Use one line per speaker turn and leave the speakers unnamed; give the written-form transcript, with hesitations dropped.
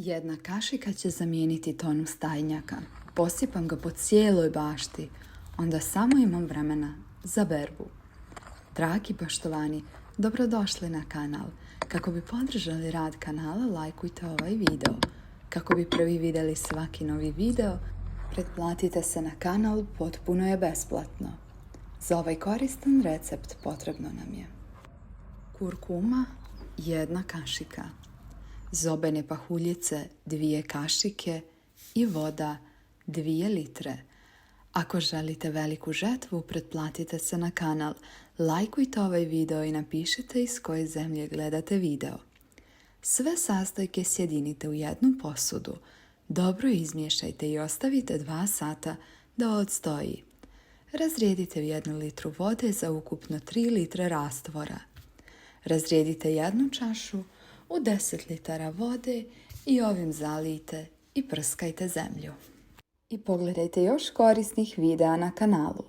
Jedna kašika će zamijeniti tonu stajnjaka. Posipam ga po cijeloj bašti, onda samo imam vremena za berbu. Dragi poštovani, dobrodošli na kanal. Kako bi podržali rad kanala, lajkujte ovaj video. Kako bi prvi vidjeli svaki novi video, pretplatite se na kanal, potpuno je besplatno. Za ovaj koristan recept potrebno nam je kurkuma, 1 kašika, zobene pahuljice 2 kašike i voda 2 litre. Ako želite veliku žetvu, pretplatite se na kanal, lajkujte ovaj video i napišite iz koje zemlje gledate video. Sve sastojke sjedinite u jednu posudu, dobro izmiješajte i ostavite 2 sata da odstoji. Razrijedite u 1 litru vode za ukupno 3 litre rastvora. Razrijedite 1 čašu u 10 litara vode i ovim zalijte i prskajte zemlju. I pogledajte još korisnih videa na kanalu.